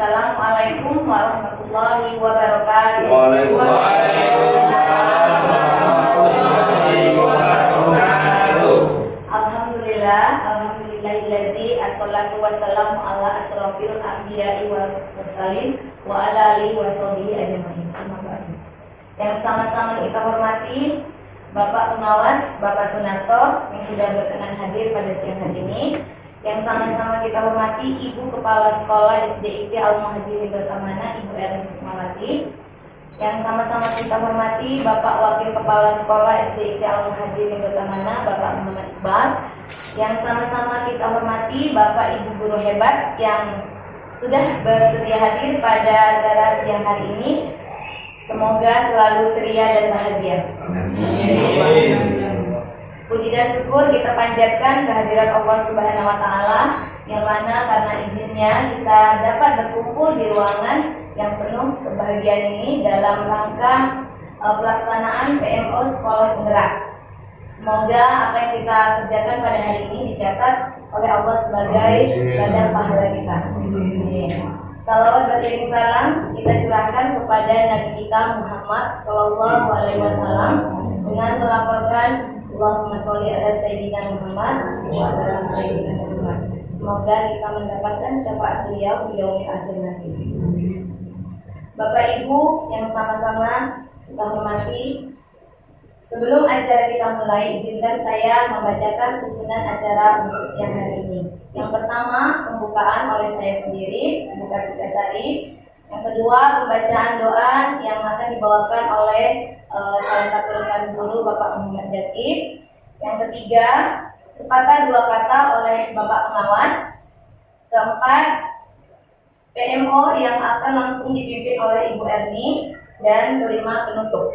Assalamualaikum warahmatullahi wabarakatuh. Waalaikumsalam warahmatullahi wabarakatuh. Alhamdulillahillazi assalatu wassalamu ala asrofil anbiya'i wal mursalin wa ala alihi wa sahbihi ajma'in. Yang sama-sama kita hormati Bapak Pengawas, Bapak Sunarto yang sudah berkenan hadir pada siang hari ini. Yang sama-sama kita hormati Ibu Kepala Sekolah SDIT Al-Muhajirin Bertamana, Ibu Erni Sukmawati. Yang sama-sama kita hormati Bapak Wakil Kepala Sekolah SDIT Al-Muhajirin Bertamana, Bapak Muhammad Iqbal. Yang sama-sama kita hormati Bapak Ibu guru hebat yang sudah bersedia hadir pada acara siang hari ini. Semoga selalu ceria dan bahagia. Puji dan syukur kita panjatkan kehadiran Allah Subhanahu wa taala yang mana karena izinnya kita dapat berkumpul di ruangan yang penuh kebahagiaan ini dalam rangka pelaksanaan PMO Sekolah Penggerak. Semoga apa yang kita kerjakan pada hari ini dicatat oleh Allah sebagai ladang pahala kita. Salawat beriring salam kita curahkan kepada Nabi kita Muhammad Sallallahu Alaihi Wasallam dengan melaporkan Allahumma sholli ala Sayyidina Muhammad wa ala Sayyidina Muhammad. Semoga kita mendapatkan syafaat beliau di yaumil akhir nanti. Bapak Ibu yang sama-sama kita hormati, sebelum acara kita mulai, izinkan saya membacakan susunan acara untuk siang hari ini. Yang pertama, pembukaan oleh saya sendiri, Buka Tigasari. Yang kedua, pembacaan doa yang akan dibawakan oleh salah satu rekan guru, Bapak Muhammad Jaki. Yang ketiga, sepatah dua kata oleh Bapak Pengawas. Keempat, PMO yang akan langsung dipimpin oleh Ibu Erni. Dan kelima, penutup.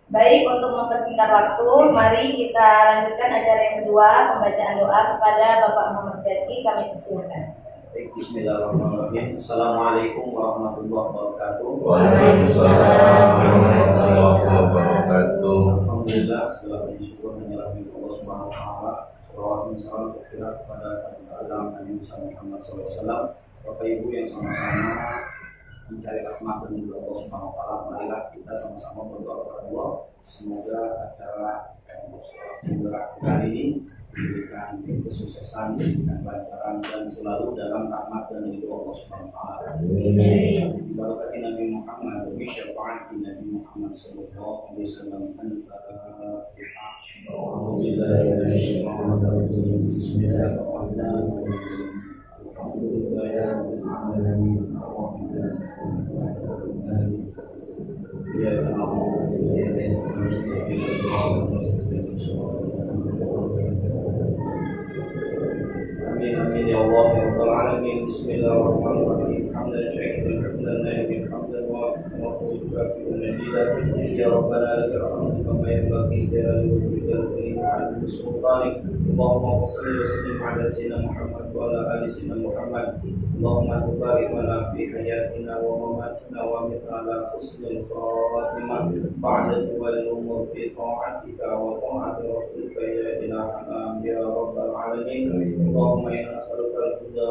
Baik, untuk mempersingkat waktu, mari kita lanjutkan acara yang kedua, pembacaan doa kepada Bapak Muhammad Jaki. Kami persilakan. Bismillahirrahmanirrahim. Assalamualaikum warahmatullahi wabarakatuh. Waalaikumsalam warahmatullahi wabarakatuh. Alhamdulillah, segala puji syukur hanyalah milik Allah Subhanahu wa taala. Shalawat dan salam tercurah kepada Nabi Muhammad SAW. Bapak Ibu yang sama-sama mencari rahmat dan ridho Allah Subhanahu wa taala, marilah kita sama-sama berdoa kepada Allah semoga acara Penggerak kali ini diberikan kesuksesan dan kelancaran dan selalu dalam rahmat dan ridho Allah Subhanahu wa taala. Amin. Barakati Nabi Muhammad wa bi syafaati Nabi Muhammad sallallahu alaihi wasallam. Bismillahirrahmanirrahim. Amin amin ya Allah ya Rabbal alamin. Bismillahirrahmanirrahim. Hamdan syakiran hamdan na'imin hamdan wa ya Rabbana lakal hamdu kama yanbaghi li wajhika al-karim wa 'ala sultanik. Allahumma shalli wa sallim ala sayyidina Muhammad wa ala ali sayyidina Muhammad. Allahumma barik lana fi hayatina wa mamatina wa min ala husnil khatimah ba'da wal umur fi ta'atika wa ta'ati rasulika ya ilahana ya Rabbal alamin. Allahumma inna nas'aluka al-huda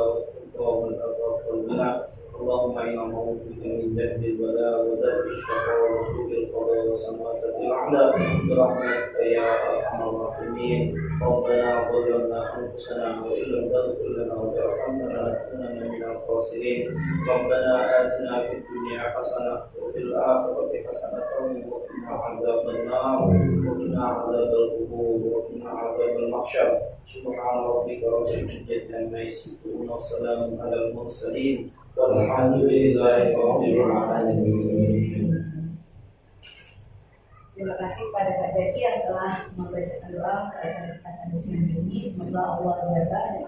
wa al-taqwa wal ghina. Allahumma inna na'udzubika min jahdi al-bala wa dharri ash-shaqwa wa su'il qada wa samawati al-a'la bi rahmatika ya arhamar rahimin. Rabbana zalamna anfusana wa illam taghfir lana wa tarhamna lanakunanna minal khasirin. Rabbana atina fid dunya hasanah wa fil akhirati hasanah wa qina adzaban nar wa qina adzabal qubur wa qina adzabal mahsyar. Subhana rabbika rabbil izzati amma yasifun wa salamun alal mursalin walhamdulillahi rabbil alamin. Terima kasih kepada Pak Jaki yang telah membacakan doa ke acara kita pada siang ini. Semoga Allah jaga dan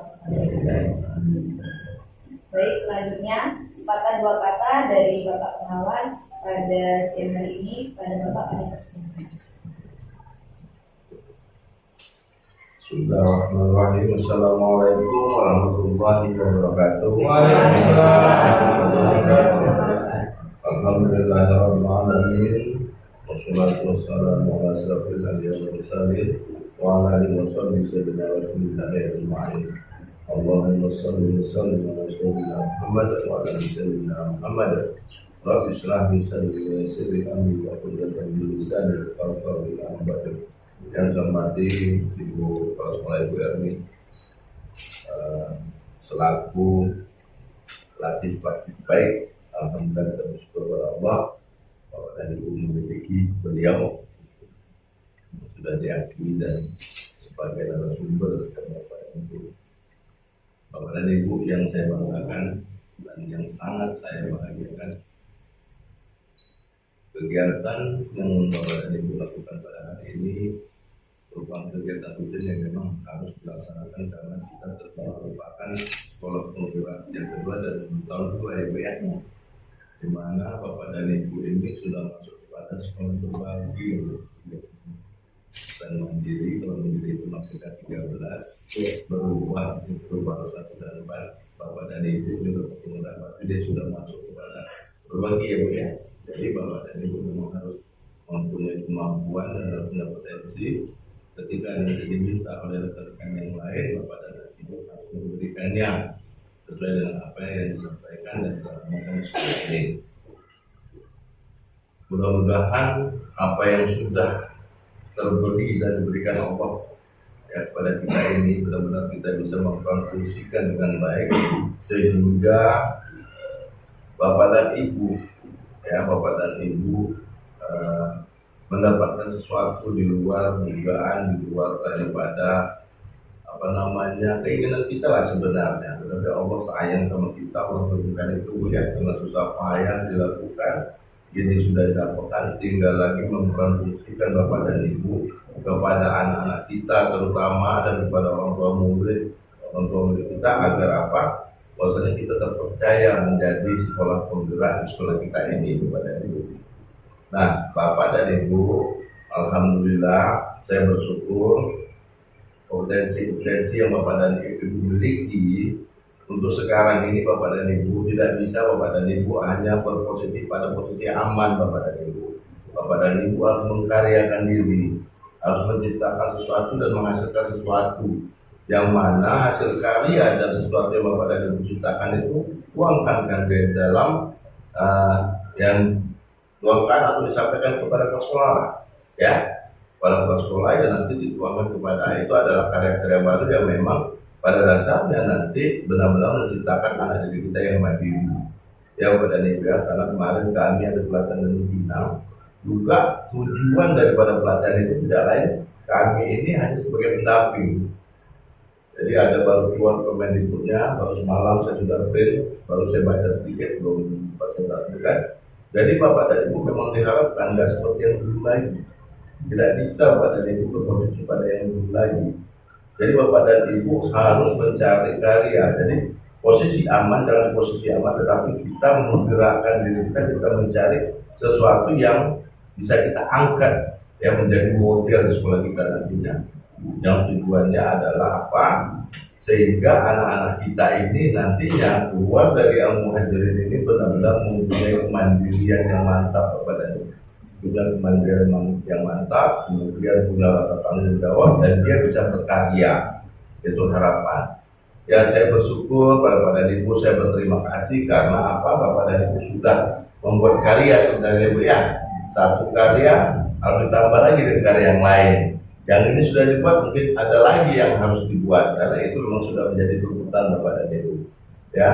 baik, selanjutnya sepatah dua kata dari Bapak Pengawas pada siang hari ini pada Bapak Adi Persilakan. Bismillahirrahmanirrahim. Assalamualaikum warahmatullahi wabarakatuh. Alhamdulillahirabbil alamin. Wassalatu wassalamu ala asyrafil anbiya'i wal mursalin wa ala alihi wa sahbihi sayyidina Rasulillah ajma'in. Allahumma salli wa sallim ala sayyidina Muhammad wa ala ali sayyidina Muhammad. Rabbi shrah li sadri wa yassir li amri wa hlul 'uqdatam min lisani yafqahu qawli. Yang saya hormati Ibu Kepala Sekolah Ibu Erni, selaku latih baik, alhamdulillah kita bersyukur kepada Allah bahwa dan Ibu memiliki beliau sudah diakui dan sebagai narasumber sekarang Bapak dan Ibu yang saya banggakan dan yang sangat saya bahagiakan, kegiatan yang Bapak dan Ibu lakukan pada hari ini merupakan kegiatan rutin yang memang harus dilaksanakan karena kita merupakan sekolah penggerak yang kedua dan tahun kedua Ibu ya, di mana Bapak dan Ibu ini sudah masuk kepada sekolah berbagi dan mandiri. Kalau mandiri itu maksudnya 13 berubah itu baru 1 dan 4. Bapak dan Ibu juga mendapat dia sudah masuk kepada berbagi ya Bu ya. Jadi Bapak dan Ibu memang harus mempunyai kemampuan dan harus punya potensi. Ketika nanti diminta oleh rekan-rekan yang lain, Bapak dan Ibu harus memberikannya sesuai dengan apa yang disampaikan dan dilakukan seperti ini. Mudah-mudahan apa yang sudah terberi dan diberikan Allah ya kepada kita ini benar-benar kita bisa mengkontribusikan dengan baik sehingga Bapak dan Ibu mendapatkan sesuatu di luar dugaan, di luar daripada keinginan kita lah sebenarnya. Tetapi Allah sayang sama kita, Allah berikan itu ya dengan susah payah dilakukan. Ini sudah didapatkan, tinggal lagi mempromosikan Bapak dan Ibu kepada anak-anak kita terutama dan kepada orang tua murid kita agar apa? Bahwasanya kita terpercaya menjadi sekolah penggerak di sekolah kita ini Bapak dan Ibu. Nah, Bapak dan Ibu, alhamdulillah saya bersyukur potensi yang Bapak dan Ibu miliki. Untuk sekarang ini Bapak dan Ibu tidak bisa Bapak dan Ibu hanya berposisi pada posisi aman Bapak dan Ibu. Bapak dan Ibu harus mengkaryakan diri, harus menciptakan sesuatu dan menghasilkan sesuatu. Yang mana hasil karya dan sesuatu yang Bapak dan Ibu ciptakan itu tuangkan ke dalam yang tuangkan atau disampaikan kepada kepala sekolah ya. Pada kepala sekolah yang nanti dituangkan kepada itu adalah karya-karya baru yang memang pada dasarnya nanti benar-benar menciptakan anak didik kita yang mandiri. Ya Bapak dan Ibu ya, karena kemarin kami ada pelatihan dan Pinang juga tujuan daripada pelatihan itu tidak lain kami ini hanya sebagai pendamping. Jadi ada baru keluar Kemendikbudnya, baru semalam saya sudah print, baru saya baca sedikit, belum sempat saya lakukan. Jadi Bapak dan Ibu memang diharapkan nggak seperti yang dulu lagi. Tidak bisa Bapak dan Ibu berposisi pada yang dulu lagi. Jadi Bapak dan Ibu harus mencari karya. Jadi posisi aman, jangan posisi aman, tetapi kita menggerakkan diri kita mencari sesuatu yang bisa kita angkat, yang menjadi model di sekolah kita nantinya. Yang tujuannya adalah apa? Sehingga anak-anak kita ini nantinya keluar dari Al-Muhajirin ini benar-benar mempunyai kemandirian yang mantap Bapak dan Ibu. Punya kemandirian yang mantap, kemudian punya rasa tanggung jawab dan dia bisa berkarya. Itu harapan. Ya saya bersyukur pada Bapak dan Ibu, saya berterima kasih karena apa? Bapak dan Ibu sudah membuat karya sebenarnya Bu ya. Satu karya harus ditambah lagi dengan karya yang lain. Yang ini sudah dibuat, mungkin ada lagi yang harus dibuat karena itu memang sudah menjadi tuntutan Bapak dan Ibu. Ya,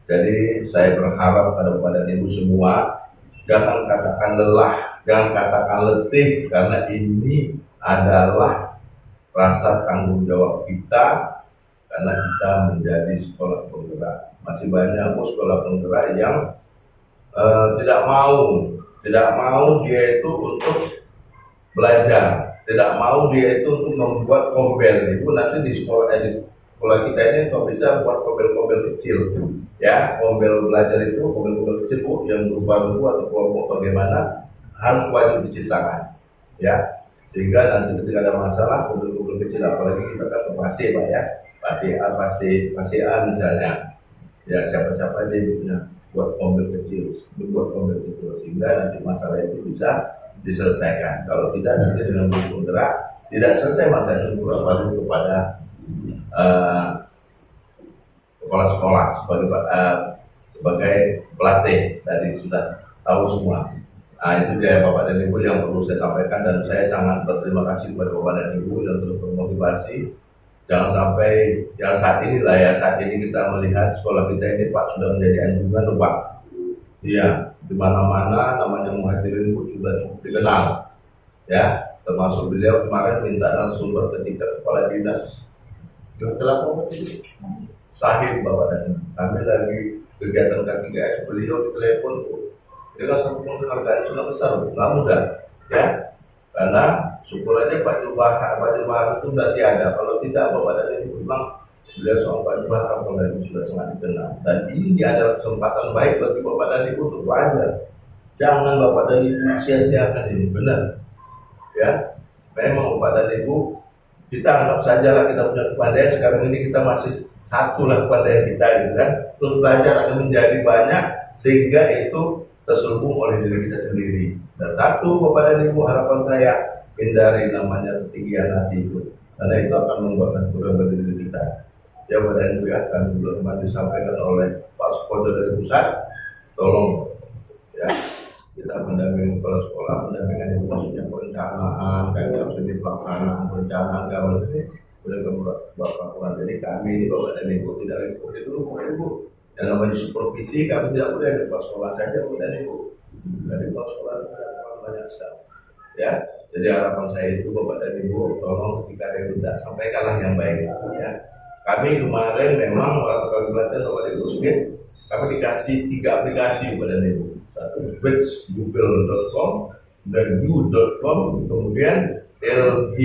jadi saya berharap pada Bapak dan Ibu semua jangan katakan lelah, jangan katakan letih, karena ini adalah rasa tanggung jawab kita karena kita menjadi sekolah penggerak. Masih banyak sekolah penggerak yang tidak mau dia itu untuk belajar, tidak mau dia itu untuk membuat kombel. Itu nanti di sekolah kita ini kalau bisa buat kombel-kombel kecil. Ya, kombel belajar itu kombel-kombel kecil yang berubah-ubah atau kelompok bagaimana harus wajib diciptakan. Ya, sehingga nanti ketika ada masalah kombel-kombel kecil, apalagi kita kan pasti Pak ya, pasti A misalnya. Ya, siapa-siapa aja punya buat kombel kecil, sehingga nanti masalah itu bisa diselesaikan. Kalau tidak nanti dengan bergerak tidak selesai masalah itu kepada kepala sekolah sebagai pelatih, tadi sudah tahu semua. Nah, itu dia Bapak dan Ibu yang perlu saya sampaikan, dan saya sangat berterima kasih kepada Bapak dan Ibu yang terus bermotivasi. Jangan sampai yang saat ini kita melihat sekolah kita ini Pak sudah menjadi anjungan loh Pak. Iya, di mana-mana namanya Muhajirin Ibu sudah cukup dikenal. Ya, termasuk beliau kemarin minta langsung ketika kepala dinas telepon Sahib Bapak dan Ibu. Kami lagi kegiatan KKS, beliau ditelepon, dia kan satu penghargaan sudah besar, nggak mudah, ya. Karena syukur aja Pak Jubahar itu sudah tiada. Kalau tidak Bapak dan Ibu memang beliau sama Pak Jubahar itu sudah sangat dikenal. Dan ini adalah kesempatan baik bagi Bapak dan Ibu untuk belajar. Jangan Bapak dan Ibu sia-siakan ini, benar. Ya, memang Bapak dan Ibu, kita anggap sajalah kita punya kepandaian, sekarang ini kita masih satu lah kepandaian kita gitu kan. Terus belajar akan menjadi banyak sehingga itu terselubung oleh diri kita sendiri. Dan satu Bapak dan Ibu, harapan saya hindari namanya ketinggian hati itu, karena itu akan membuat kurang bagi diri kita. Ya Bapak dan Ibu, akan belum disampaikan oleh Pak Sukodo dari pusat, tolong ya kita mendampingi kepala sekolah, mendampingan itu maksudnya perencanaan, kayak harus ini pelaksanaan perencanaan kalau ini sudah membuat laporan. Jadi kami ini Bapak dan Ibu tidak lagi seperti dulu Bapak Ibu. Yang namanya supervisi kami tidak boleh di kepala sekolah saja Bapak dan Ibu. Dari kepala sekolah banyak sekali. Ya, jadi harapan saya itu Bapak dan Ibu tolong ketika ada yang tidak sampaikanlah yang baik. Ya, kami kemarin memang waktu kami pelatihan Bapak dan Ibu sedikit, kami dikasih 3 aplikasi Bapak dan Ibu. Satu google.com dan you.com, kemudian LG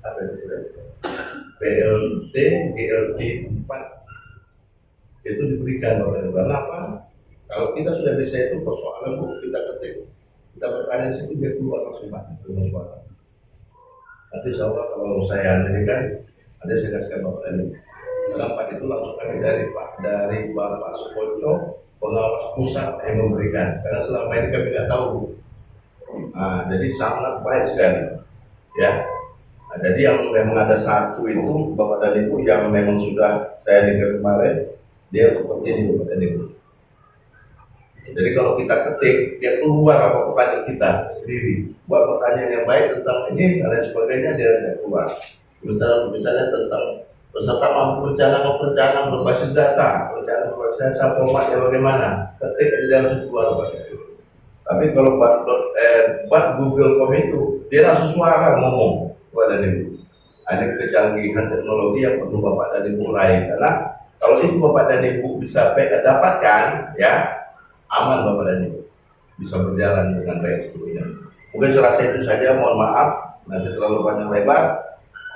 apa itu? PLT GLT 4 itu diberikan oleh kenapa? Kalau kita sudah bisa itu persoalan Bu, kita ketik, kita bertanya situ dia keluar langsung Pak. Nanti insya Allah kalau saya kan ada saya kasihkan Bapak ini. Kenapa itu langsung kami dari Bapak Sukoco, pengawas pusat yang memberikan, karena selama ini kami tidak tahu. Nah, jadi sangat baik sekali, ya. Nah, jadi yang memang ada satu itu Bapak dan Ibu yang memang sudah saya dengar kemarin, dia seperti ini Bapak dan Ibu. Jadi kalau kita ketik, dia keluar apa pertanyaan kita sendiri, buat pertanyaan yang baik tentang ini dan lain sebagainya, dia tidak keluar. Misalnya tentang peserta mampu perencanaan berbasis data, perencanaan berbasis data formatnya bagaimana, ketik aja dia langsung keluar Bapak. Tapi kalau buat Google.com itu dia langsung suara ngomong kepada Ibu. Ada kecanggihan teknologi yang perlu Bapak dan Ibu raih, karena kalau itu Bapak dan Ibu bisa dapatkan, ya aman Bapak dan Ibu bisa berjalan dengan baik sepertinya. Mungkin saya rasa itu saja, mohon maaf nanti terlalu panjang lebar.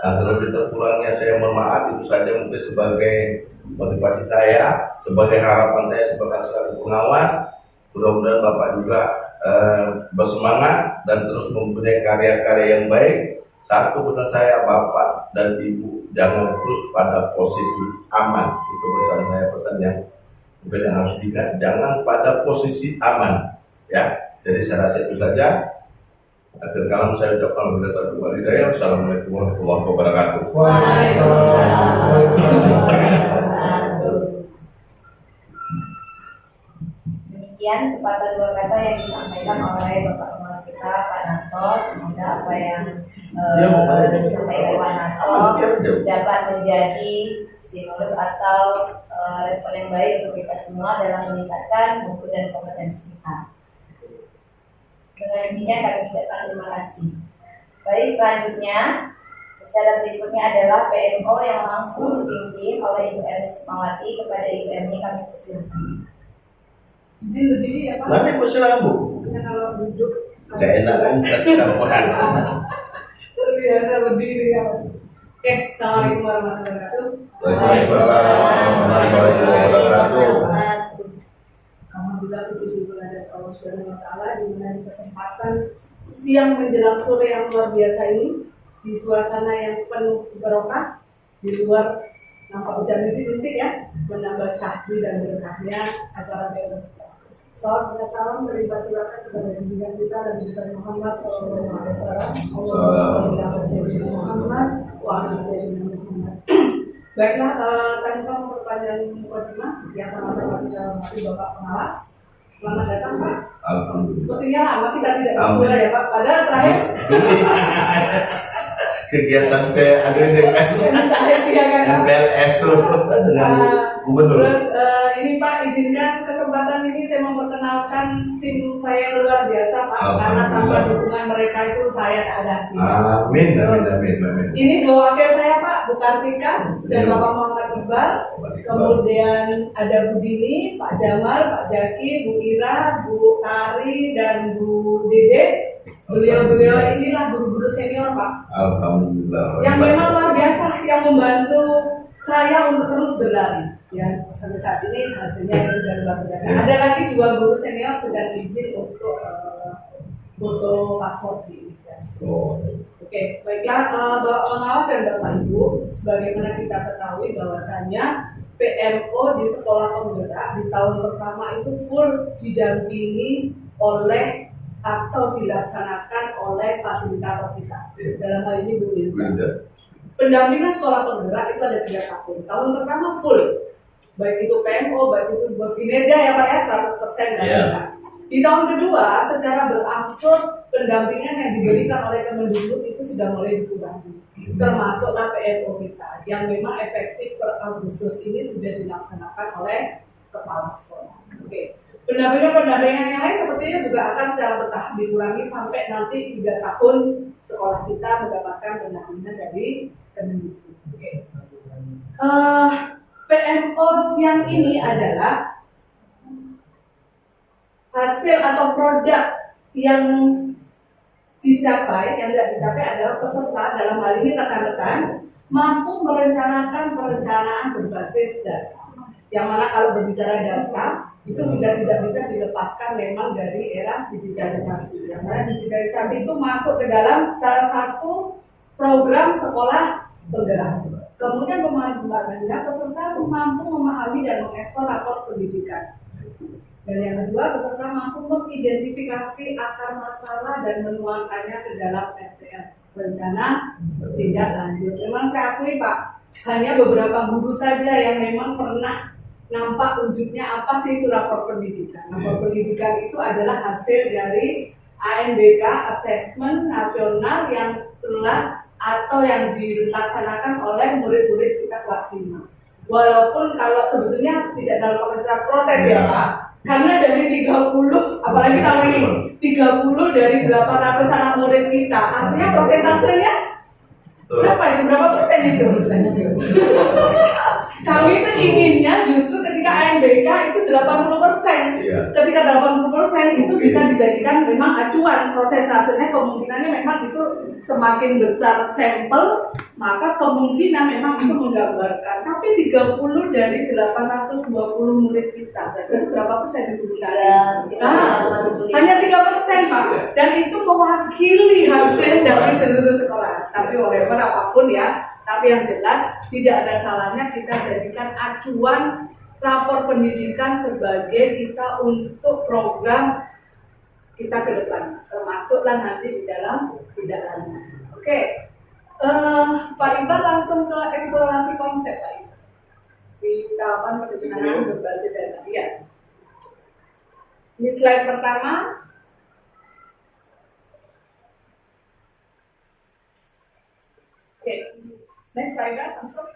Nah, terlebih kurangnya saya mohon maaf, itu saja mungkin sebagai motivasi saya, sebagai harapan saya sebagai selaku pengawas. Mudah-mudahan Bapak juga bersemangat dan terus mempunyai karya-karya yang baik. Satu pesan saya, Bapak dan Ibu jangan terus pada posisi aman. Itu pesan saya, pesan yang mungkin yang harus diingat, jangan pada posisi aman. Ya, jadi saya rasa itu saja. Akhir kalam saya ucapkan wabillahi taufiq wal hidayah. Assalamualaikum warahmatullahi wabarakatuh. Demikian sepatah dua kata yang disampaikan oleh Bapak Humas kita Pak Nanto. Semoga apa yang disampaikan Pak Nanto dapat menjadi stimulus atau respon yang baik untuk kita semua dalam meningkatkan mutu dan kompetensi kita. Dengan demikian kami ucapkan terima kasih. Baik, selanjutnya acara berikutnya adalah PMO yang langsung dipimpin oleh Ibu Erni Sukmawati. Kepada Ibu Erni kami persilakan. Izin berdiri ya Pak? Nanti Bu silakan Bu. Ya, kalau duduk Gak enak kan terbiasa berdiri ya. Oke, assalamualaikum warahmatullahi wabarakatuh. Waalaikumsalam warahmatullahi wabarakatuh. Alhamdulillah puji syukur ada Allah Subhanahu wa taala di mana di kesempatan siang menjelang sore yang luar biasa ini di suasana yang penuh barokah, di luar nampak hujan rintik ya, menambah syahdu dan berkahnya acara BMO. Salam dan salam berlimpah curahkan kepada junjungan kita dan besar Muhammad sallallahu alaihi wasallam. Allahumma shalli ala sayyidina Muhammad wa ala sayyidina Muhammad. Baiklah, tanpa memperpanjang mukadimah yang sama-sama kita hormati Bapak Pengawas. Selamat datang Pak. Alhamdulillah. Sepertinya lama kita tidak bersuara ya Pak. Padahal terakhir Kegiatan saya ada dengan MPLS tuh dengan gubernur. Terus ini Pak, izinkan kesempatan ini saya memperkenalkan tim saya luar biasa Pak, karena tanpa dukungan mereka itu saya tak ada. Amin. Ini dua wakil saya Pak, Bu Kartika dan Bapak Muhammad Iqbal. Kemudian ada Bu Dini, Pak Jamal, Pak Jaki, Bu Ira, Bu Tari, dan Bu Dede. Beliau inilah guru-guru senior Pak. Alhamdulillah. Yang memang luar biasa, yang membantu saya untuk terus berlari. Ya, sampai saat ini hasilnya sudah luar biasa. Ada lagi 2 guru senior sedang izin untuk foto paspor di imigrasi. Oke, baiklah Bapak Pengawas dan Bapak Ibu, sebagaimana kita ketahui bahwasannya PMO di sekolah penggerak di tahun pertama itu full didampingi oleh atau dilaksanakan oleh fasilitator kita. Dalam hal ini Bu Linda. Pendampingan sekolah penggerak itu ada 3 tahun. Tahun pertama full, baik itu PMO, baik itu bos kinerja ya Pak ya, 100% dari kita. Di tahun kedua, secara berangsur pendampingan yang diberikan oleh Kemendikbud itu sudah mulai dikurangi. Termasuklah PMO kita, yang memang efektif per Agustus ini sudah dilaksanakan oleh kepala sekolah. Oke. Pendampingan yang lain sepertinya juga akan secara bertahap dikurangi sampai nanti 3 tahun sekolah kita mendapatkan pendampingan dari Kemendikbud. PMO siang ini adalah hasil atau produk yang dicapai, yang tidak dicapai adalah peserta, dalam hal ini rekan-rekan, mampu merencanakan perencanaan berbasis data. Yang mana kalau berbicara data, itu sudah tidak bisa dilepaskan memang dari era digitalisasi. Yang mana digitalisasi itu masuk ke dalam salah satu program sekolah penggerak. Kemudian pemahamannya peserta mampu memahami dan mengekspor rapor pendidikan. Dan yang kedua, peserta mampu mengidentifikasi akar masalah dan menuangkannya ke dalam RTL, rencana tindak lanjut. Memang saya akui Pak, hanya beberapa guru saja yang memang pernah nampak wujudnya apa sih itu rapor pendidikan. Rapor pendidikan itu adalah hasil dari ANBK, Assessment Nasional yang telah atau yang dilaksanakan oleh murid-murid kita kelas 5. Walaupun kalau sebetulnya tidak dalam kapasitas protes ya Pak, karena dari 30, apalagi tahun ini 30 dari 800 anak murid kita, artinya persentasenya berapa itu? Berapa persen itu? Kami itu inginnya justru ketika ANBK itu 80%. Ketika 80% itu bisa dijadikan memang acuan, prosentasenya kemungkinannya memang itu semakin besar sampel, maka kemungkinan memang itu menggambarkan. Tapi 30 dari 820 murid kita, berarti berapa persen itu kita? Hanya 3% Pak. Dan itu mewakili hasil dari seluruh sekolah. Tapi whatever apapun ya, tapi yang jelas tidak ada salahnya kita jadikan acuan rapor pendidikan sebagai kita untuk program kita ke depan, termasuklah nanti di dalam tindakannya. Oke, Pak Iqbal langsung ke eksplorasi konsep Pak Iqbal di tahapan perencanaan berbasis data. Ya. Ini slide pertama. Oke, next Pak Iqbal langsung.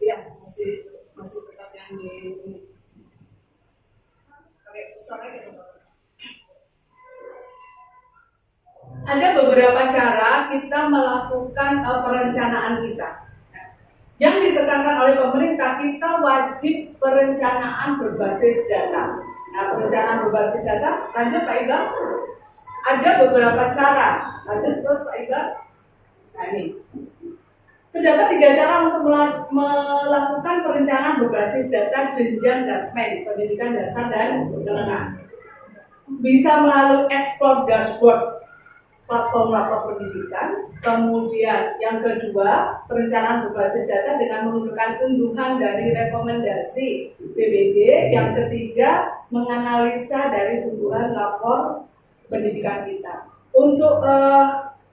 Ya, masih tetap yang di ada beberapa cara kita melakukan perencanaan kita. Yang ditekankan oleh pemerintah, kita wajib perencanaan berbasis data. Nah, perencanaan berbasis data, lanjut Pak Iqbal. Ada beberapa cara. Lanjut terus Pak Iqbal. Nah ini. Terdapat 3 cara untuk melakukan perencanaan berbasis data jenjang dasmen, pendidikan dasar dan menengah. Bisa melalui explore dashboard platform rapor pendidikan. Kemudian yang kedua, perencanaan berbasis data dengan menggunakan unduhan dari rekomendasi PBD. Yang ketiga, menganalisa dari unduhan rapor pendidikan kita. Untuk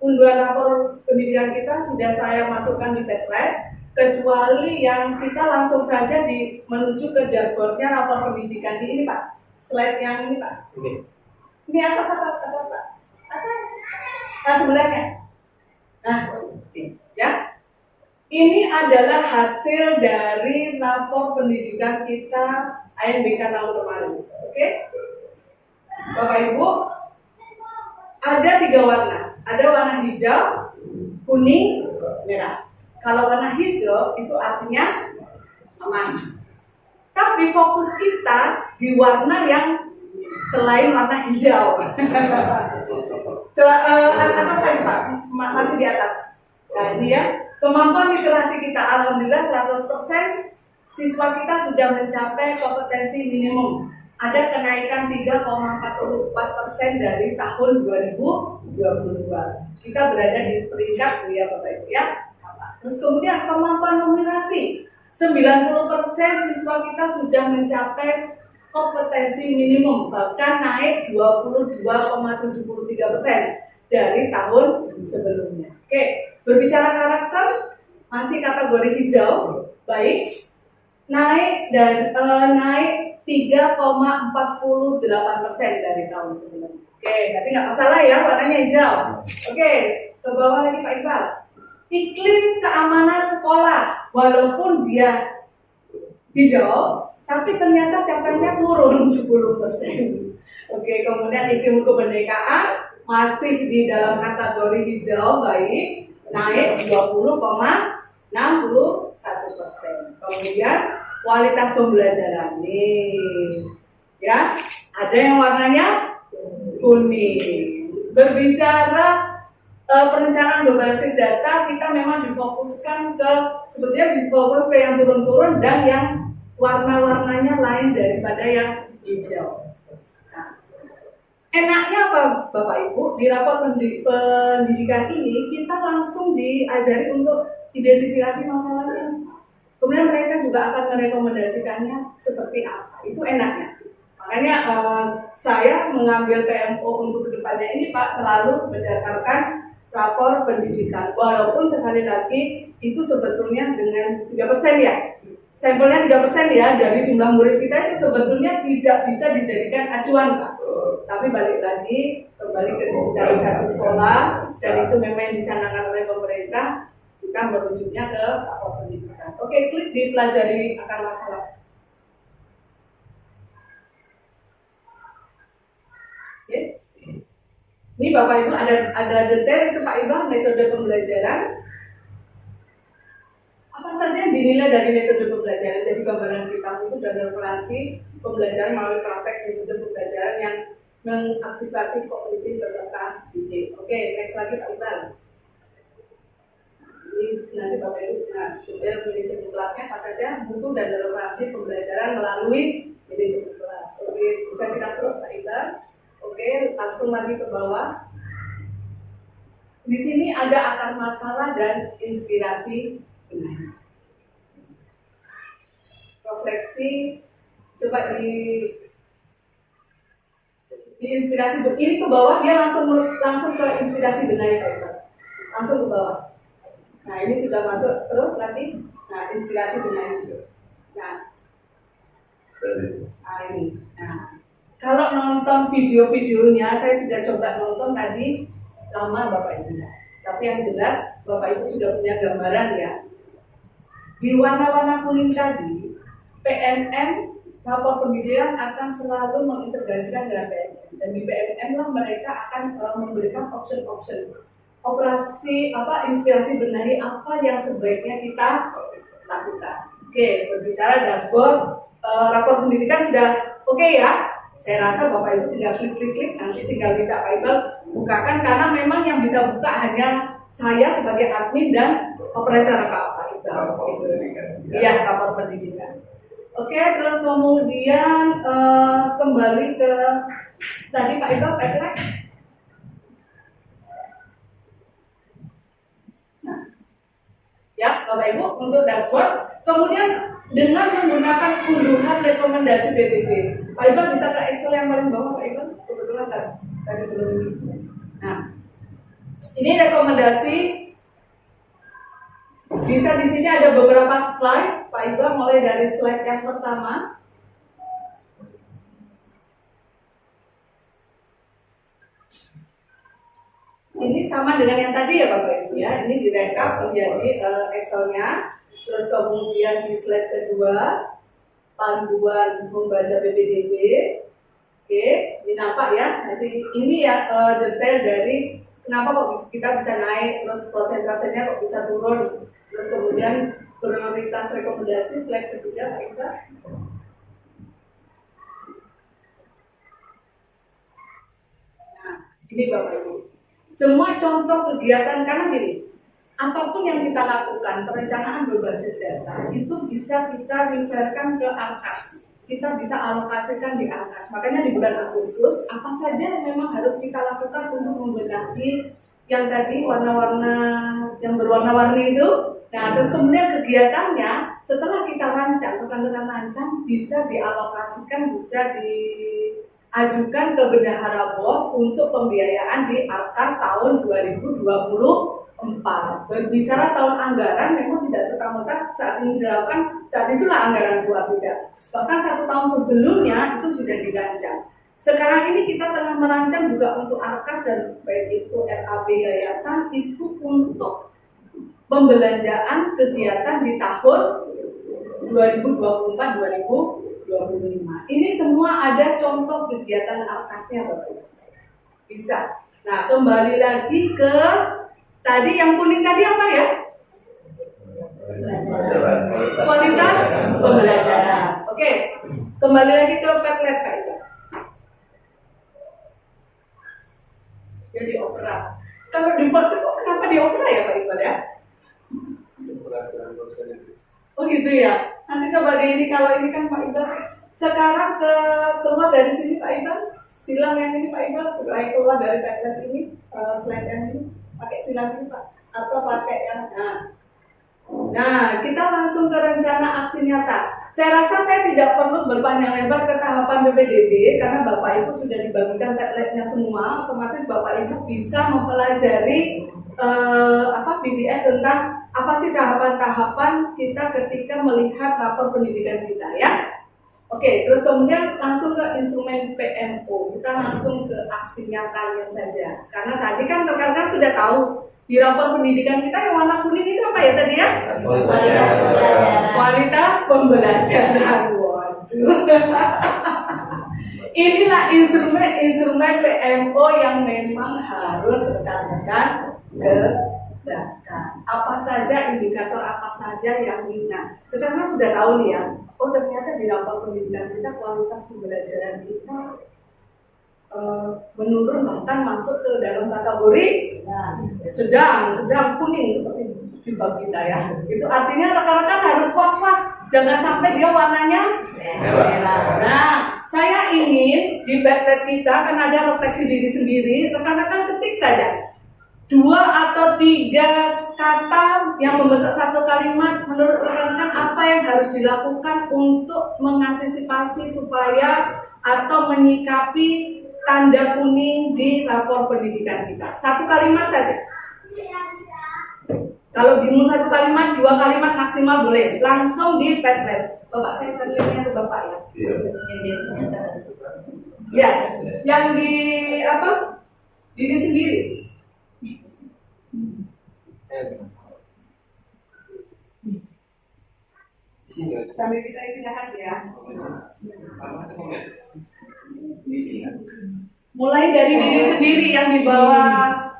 unduhan rapor pendidikan kita sudah saya masukkan di Padlet, kecuali yang kita langsung saja menuju ke dashboardnya rapor pendidikan di ini Pak, slide yang ini Pak. Ini atas Pak, atas. Nah sebenarnya, nah ya, ini adalah hasil dari rapor pendidikan kita ANBK tahun kemarin. Oke, Bapak Ibu, ada 3 warna. Ada warna hijau, kuning, merah. Kalau warna hijau itu artinya aman. Tapi fokus kita di warna yang selain warna hijau. Atas saya Pak, masih di atas. Nah ini ya, kemampuan literasi kita alhamdulillah 100%. Siswa kita sudah mencapai kompetensi minimum. Ada kenaikan 3,44% dari tahun 2022. Kita berada di peringkat ya Bapak Ibu ya. Terus kemudian kemampuan numerasi, 90% siswa kita sudah mencapai kompetensi minimum, bahkan naik 22,73% dari tahun sebelumnya. Oke, berbicara karakter masih kategori hijau, baik, naik 3,48% dari tahun sebelumnya. Oke, berarti nggak masalah ya warnanya hijau. Oke, ke bawah lagi Pak Iqbal. Iklim keamanan sekolah, walaupun dia hijau, tapi ternyata capaiannya turun 10%. Oke, kemudian iklim kebenekaan masih di dalam kategori hijau, baik, naik 20,61%. Kemudian kualitas pembelajaran nih, ya, ada yang warnanya kuning. Berbicara perencanaan berbasis data, kita memang difokuskan ke yang turun-turun dan yang warna-warnanya lain daripada yang hijau. Nah, enaknya apa Bapak Ibu, di rapor pendidikan ini kita langsung diajari untuk identifikasi masalahnya. Kemudian mereka juga akan merekomendasikannya seperti apa. Itu enaknya. Makanya saya mengambil PMO untuk kedepannya ini Pak selalu berdasarkan rapor pendidikan. Walaupun sekali lagi itu sebetulnya dengan 3% ya. Sampelnya 3% ya dari jumlah murid kita itu sebetulnya tidak bisa dijadikan acuan Pak. Tapi balik lagi kembali ke digitalisasi sekolah dan itu memang yang dicanangkan oleh pemerintah, kita merujuknya ke rapor pendidikan. Oke, klik di pelajari akar masalah. Oke. Ini Bapak Ibu ada detail itu Pak Iqbal metode pembelajaran. Apa saja yang dinilai dari metode pembelajaran? Jadi gambaran kita itu dan referensi pembelajaran melalui praktek metode pembelajaran yang mengaktifasi kognitif peserta didik. Oke, next lagi Pak Iqbal. Ini nanti Bapak Ibu detail manajemen kelasnya apa saja, buku dan relevansi pembelajaran melalui manajemen kelas. Oke, bisa kita terus Pak Iqbal. Oke, langsung lagi ke bawah. Di sini ada akar masalah dan inspirasi benar. Refleksi, coba di inspirasi ini ke bawah, dia langsung ke inspirasi benar Pak Iqbal. Langsung ke bawah. Nah ini sudah masuk terus nanti. Nah inspirasi benar itu. Nah ini. Nah kalau nonton video-videonya, saya sudah coba nonton tadi lama Bapak Ibu. Tapi yang jelas Bapak Ibu sudah punya gambaran ya. Di warna-warna kuning tadi, PNM rapor pendidikan akan selalu mengintegrasikan dengan PNM. Dan di PNM lah mereka akan memberikan option-option. Operasi inspirasi benahi apa yang sebaiknya kita lakukan. Oke, berbicara dashboard rapor pendidikan sudah oke ya. Saya rasa Bapak Ibu tinggal klik nanti tinggal minta Pak Iqbal bukakan karena memang yang bisa buka hanya saya sebagai admin dan operator Pak Iqbal. Iya, rapor pendidikan. Oke, terus kemudian kembali ke tadi Pak Iqbal, Pak Iqbal. Ya, Bapak Ibu untuk dashboard. Kemudian dengan menggunakan unduhan rekomendasi BPD, Pak Iqbal bisa ke Excel yang paling bawah Pak Iqbal. Kebetulan tadi belum. Nah, ini rekomendasi. Bisa di sini ada beberapa slide, Pak Iqbal, mulai dari slide yang pertama. Ini sama dengan yang tadi ya Bapak Ibu ya. Ini direkap menjadi Excel-nya. Terus kemudian di slide kedua, panduan membaca PPDB. Oke, ini nampak ya. Nanti ini ya detail dari kenapa kok kita bisa naik, terus prosentasenya kok bisa turun. Terus kemudian prioritas rekomendasi slide ketiga Pak Iqbal. Nah, ini Bapak Ibu. Semua contoh kegiatan, karena gini, apapun yang kita lakukan, perencanaan berbasis data, itu bisa kita referkan ke ARKAS. Kita bisa alokasikan di ARKAS. Makanya di bulan Agustus, apa saja yang memang harus kita lakukan untuk membenahi yang tadi warna-warna, yang berwarna-warni itu. Nah, terus kemudian kegiatannya, setelah kita rancang, rekan-rekan rancang, bisa dialokasikan, bisa diajukan ke Bendahara BOS untuk pembiayaan di ARKAS tahun 2024. Berbicara tahun anggaran memang tidak serta-merta saat ini dilakukan, saat itulah anggaran keluar tidak. Bahkan 1 tahun sebelumnya itu sudah dirancang. Sekarang ini kita tengah merancang juga untuk ARKAS dan baik itu RAB Yayasan itu untuk pembelanjaan kegiatan di tahun 2024-2025. Ini semua ada contoh kegiatan ARKAS-nya Bapak Ibu. Bisa. Nah, kembali lagi ke tadi yang kuning tadi apa ya? Kualitas pembelajaran. Oke. Kembali lagi ke Padlet Pak Ibu. Jadi opera. Kalau di foto kok kenapa di opera ya Pak Iqbal ya? Oh gitu ya. Nanti coba deh ini kalau ini kan Pak Iqbal. Sekarang keluar dari sini Pak Iqbal. Silang yang ini Pak Iqbal. Supaya keluar dari Padlet ini, slide yang ini pakai silang ini Pak. Atau pakai yang Nah, kita langsung ke rencana aksi nyata. Saya rasa saya tidak perlu berpanjang lebar ke tahapan BPDB karena Bapak Ibu sudah dibagikan Padletnya semua. Otomatis Bapak Ibu bisa mempelajari PDF tentang apa sih tahapan-tahapan kita ketika melihat rapor pendidikan kita ya. Oke, terus kemudian langsung ke instrumen PMO. Kita langsung ke aksi nyatanya saja. Karena tadi kan rekan-rekan sudah tahu di rapor pendidikan kita yang warna kuning itu apa ya tadi ya? Kualitas pembelajaran. Waduh. Inilah instrumen PMO yang memang harus rekan-rekan kerjakan. Apa saja indikator apa saja yang minat. Rekan-rekan sudah tahu nih ya. Oh ternyata di rapor pendidikan kita kualitas pembelajaran kita menurun bahkan masuk ke dalam kategori sedang kuning seperti jilbab kita ya. Itu artinya rekan-rekan harus was-was jangan sampai dia warnanya merah. Nah, saya ingin di Padlet kita kan ada refleksi diri sendiri, rekan-rekan ketik saja 2 atau 3 kata yang membentuk satu kalimat. Menurut rekan-rekan apa yang harus dilakukan untuk mengantisipasi supaya atau menyikapi tanda kuning di rapor pendidikan kita. 1 kalimat saja. Kalau bingung 1 kalimat, 2 kalimat maksimal boleh. Langsung di Padlet. Bapak saya sendirinya ke Bapak ya. Yang biasanya Ya, yang di apa? Diri sendiri. Sambil kita istirahat ya. Mulai dari diri sendiri yang di bawah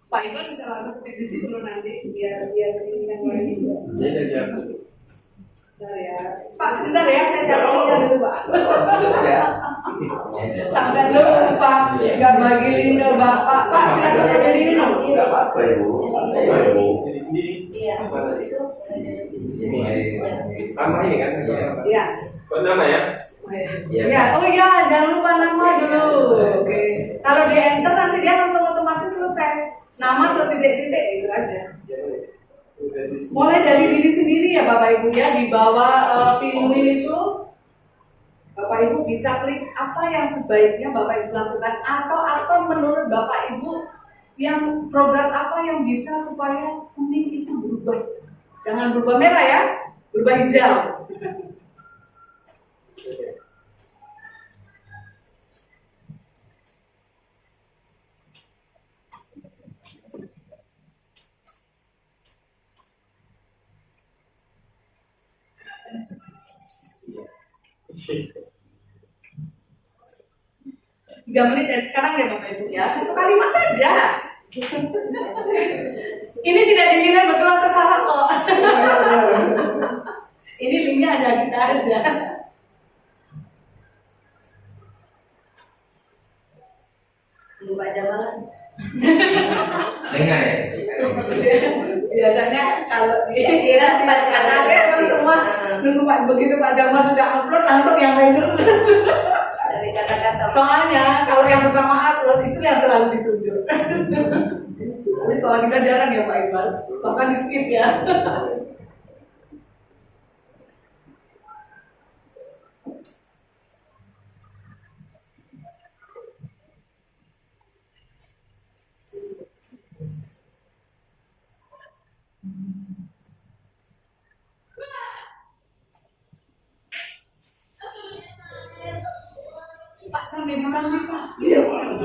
Pak Iqbal bisa langsung ketik di situ nanti biar ini yang lain juga. Bentar ya. Pak sebentar ya, saya cari linknya dulu Pak. Sampai lupa nggak bagi link ke Bapak. Pak silakan aja diri dong. Nggak apa-apa Ibu. Jadi sendiri. Iya. Nama ini kan? Iya. Buat nama ya? Ya, oh iya, jangan lupa nama dulu. Oke. Kalau di enter nanti dia langsung otomatis selesai. Nama atau titik-titik gitu aja. Mulai dari diri sendiri ya Bapak Ibu ya, di bawah pinguin itu Bapak Ibu bisa klik apa yang sebaiknya Bapak Ibu lakukan, atau menurut Bapak Ibu yang program apa yang bisa supaya kuning itu berubah. Jangan berubah merah ya, berubah hijau. Tiga menit dari sekarang ya Bapak Ibu ya, 1 kalimat saja. Ini tidak dinilai betul atau salah kok. Ini linknya ada kita aja. Tunggu Pak Jamal. Dengar ya. Biasanya kalau di Kira pada ada emang semua nunggu Pak, begitu Pak Jamal sudah upload langsung yang lain dulu. dari kata-kata. Soalnya kalau yang pertama upload itu yang selalu ditunjuk. Tapi sekolah kita jarang ya Pak Iqbal, bahkan di skip ya. Pak sambil di sana Pak. Iya Pak.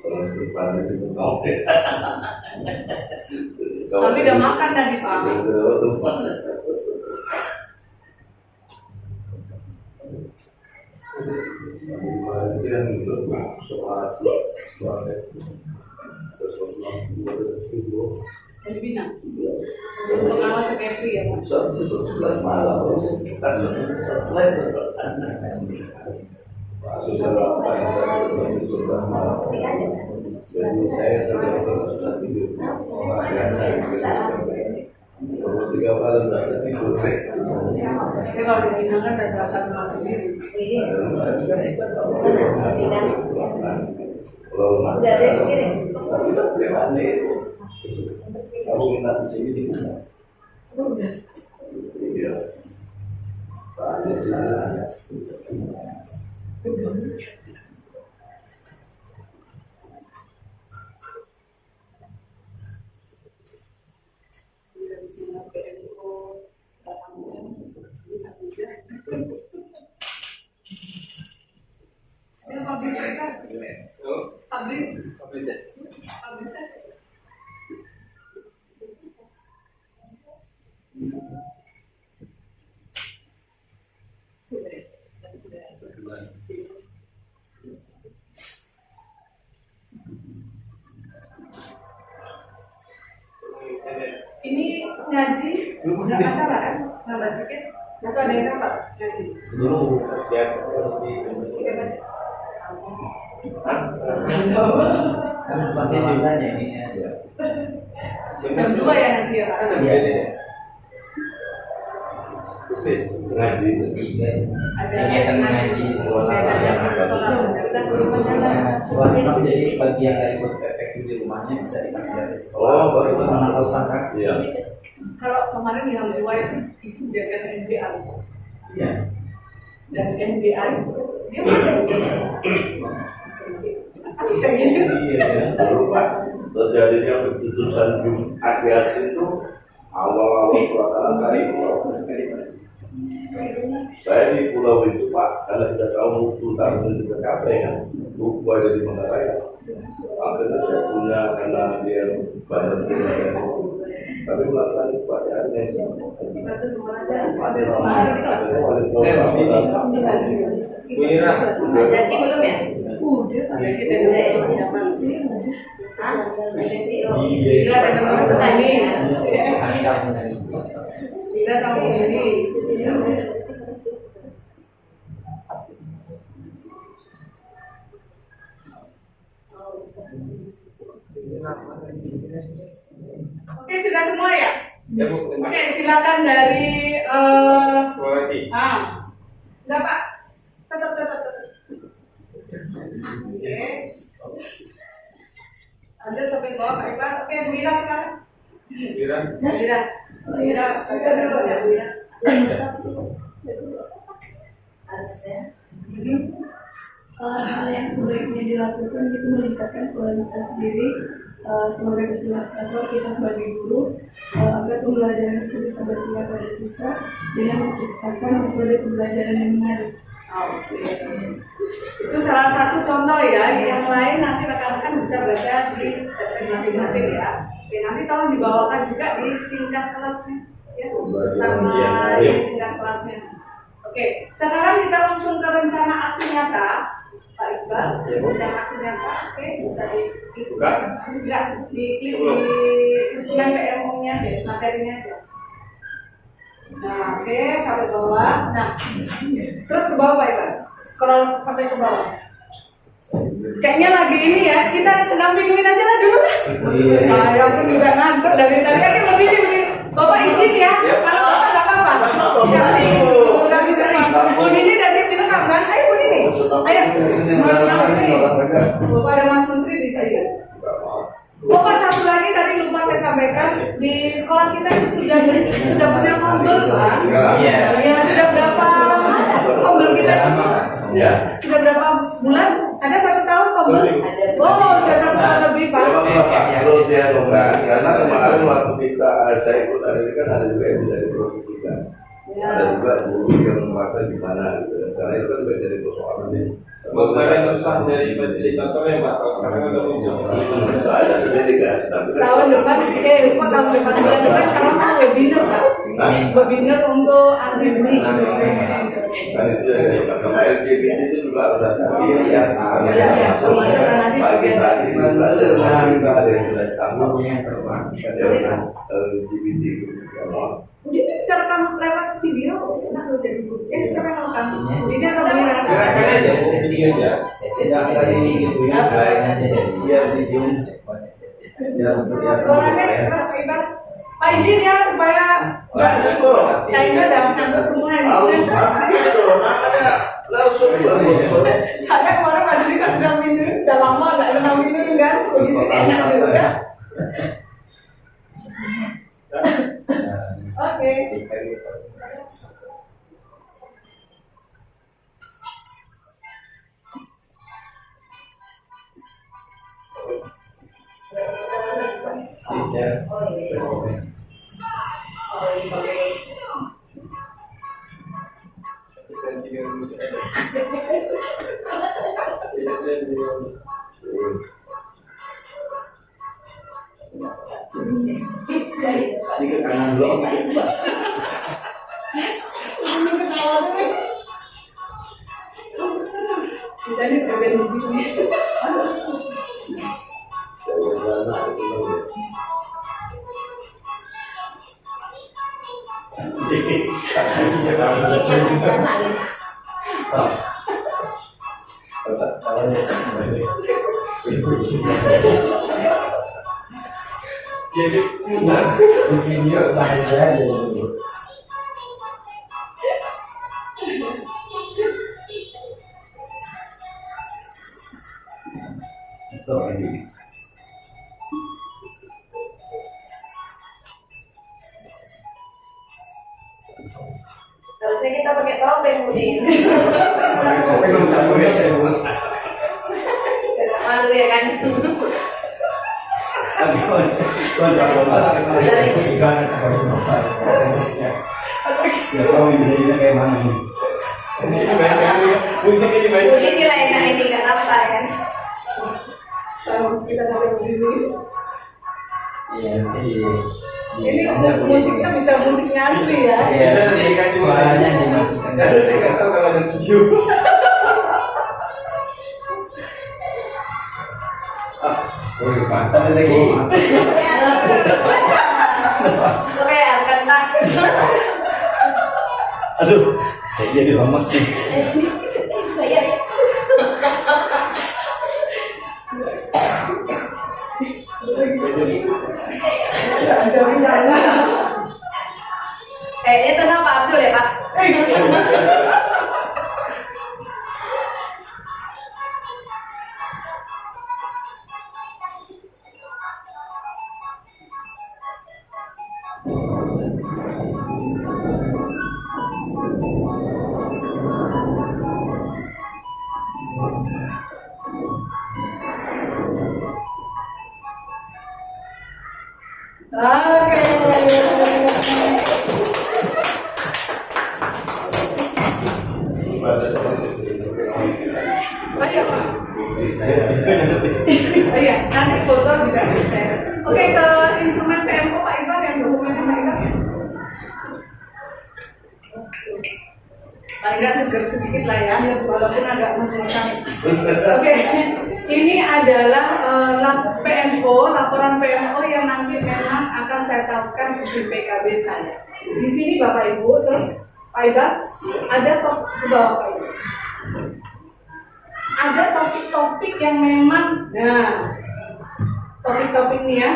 Orang berpandai itu kau. Kami udah makan tadi Pak. Dari Bina. Pengawas Kepri ya Pak. Sampai 11 malam harus kita saudara apa yang saya sudah malam. Jadi saya sudah tidur. Baru 3 malam sudah tidur. Tapi kalau di Bina kan ada salah satu mas sendiri. Ini. Kalau Udah ada di sini. sudah bebas nih. Kamu minta di sini di mana? Udah. Iya. Banyak sana. Habis. Ini ngaji, nggak masalah kan? Nambah sedikit, atau ada yang dapat ngaji? Masih ditanya ini ya. Jam 2 ya ngaji ya Pak? Ngaji. Ada Kegiatan ngaji di sekolah. Kegiatan ngaji di sekolah. Waspada jadi bagi yang dari PPK di rumahnya bisa dikasih dari sekolah. Oh, bagus. Mana kosan kan? Iya. Kalau kemarin yang 2 itu jaga MBA. Iya. Dan MBA itu dia bisa bisa gitu. Iya, dulu Pak, terjadinya keputusan Jumat Yasin itu awal-awal pelaksanaan kali itu. Saya di pulau itu Pak, karena tidak tahu mutu tahun itu berapa ya, buku ada di Manggarai. Akhirnya saya punya karena dia banyak punya, tapi melakukan kepada Jadi belum ya? Udah, kita udah zaman sih. Hah? Jadi oh. Gila teman-teman sekali. Kami kampung sini. Kita sama ini. Oke, sudah semua ya? Ya Bu, terima Oke, silakan dari kasih. enggak Pak. Tetap. Oke. Lanjut sampai bawah Pak Iqbal. Oke, Bu Ira silakan. Kira Bu Ira, baca dulu ya Bu Ira. Harusnya. Hal yang sebaiknya dilakukan itu meningkatkan kualitas diri sebagai fasilitator kita sebagai guru agar pembelajaran itu bisa berpihak pada siswa dengan menciptakan metode pembelajaran yang menarik. Oke. Itu salah satu contoh ya. Yang lain nanti rekan-rekan bisa baca di masing-masing ya. Oke, nanti tolong dibawakan juga di tingkat kelasnya ya, sesama di tingkat kelasnya. Oke, sekarang kita langsung ke rencana aksi nyata. Pak Iqbal, rencana aksi nyata, oke, bisa diklik di instrumen PMO-nya deh, materinya aja. Nah, oke, sampai bawah. Nah, terus ke bawah Pak Iqbal, scroll sampai ke bawah. Kayaknya lagi ini ya, kita sedang binguin aja lah dulu. Saya pun juga ngantuk dari tadi aja lebih bingung. Bapak izin ya, kalau Bapak nggak apa-apa. Udah bisa nih. Bu Nini udah siap direkam kan? Ayo Bu Nini. Ayo. Bapak ada Mas Menteri di saya. Bapak satu lagi tadi lupa saya sampaikan, di sekolah kita itu sudah punya kabel Pak. Ya sudah berapa lama kabel kita? Ya. Sudah berapa bulan? Ada 1 tahun kabel? Oh, sudah 1 tahun lebih Pak. Terus dia longgar karena kemarin waktu kita saya ikut hari kan ada juga yang dari provinsi kita. Ada juga guru yang merasa gimana gitu. Karena itu kan juga jadi persoalan ini. Kemarin susah dari fasilitatornya Pak, kalau sekarang ada muncul. Ada sendiri kan. Tahun depan kok tahun depan bulan depan sama mau webinar Pak. Webinar untuk anti bullying. Kan itu ya sama LGBT itu juga harus ada. Iya. Termasuk nanti Pagi-pagi ada yang sudah tamu yang terbang. Ada LGBT itu. Udah bisa rekam lewat video, enak lo jadi guru. Sekarang rekam. Ini atau beneran? Video aja. Suaranya keras Pak Iqbal. Pak izin ya supaya kayaknya dapat semuanya. Saya kemarin Mas Didi kan sudah minum, udah lama nggak pernah minum kan, begini enak juga. Oke. Ini ke kanan dulu. Jadi berbeda begini. Jadi benar. Video bahaya aja. Harusnya kita pakai topeng Budin. Malu ya kan? Musiknya dimainin. Budin nilai enak ini nggak apa kan? Kalau kita pakai begini, Iya, ini musiknya bisa musiknya asli ya. Iya, dikasih suaranya dimatikan. Saya nggak tahu kalau ada video. Ada lagi. Oke, akan tak. Aduh, saya jadi lemes nih. Kayaknya tengah Pak Abdul ya Pak. Oh iya, nanti foto juga saya. Oke, ke instrumen PMO Pak Iqbal yang dokumennya Pak Iqbal. Paling nggak seger sedikit lah ya, walaupun agak mes-mesan. Oke, ini adalah PMO, laporan PMO yang nanti memang akan saya tahukan di PKB saya. Di sini Bapak Ibu, terus Pak Iqbal, ada ke bawah Pak Iqbal. Ada topik-topik yang memang, nah, topik-topik ini ya,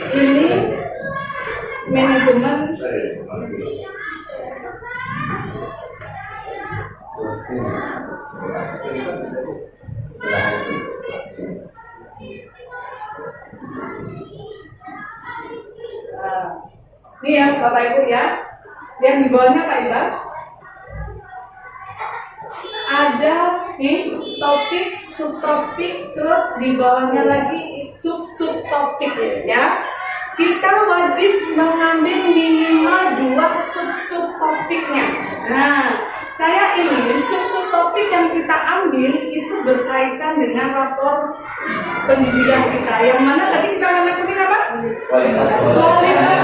ini manajemen ini ya Bapak Ibu ya, yang di bawahnya Pak Iqbal ada nih topik, subtopik, terus di bawahnya lagi subtopik ya. Kita wajib mengambil minimal 2 subtopiknya. Nah, saya ingin subtopik yang kita ambil itu berkaitan dengan rapor pendidikan kita. Yang mana tadi kita lakukan apa? Kualitas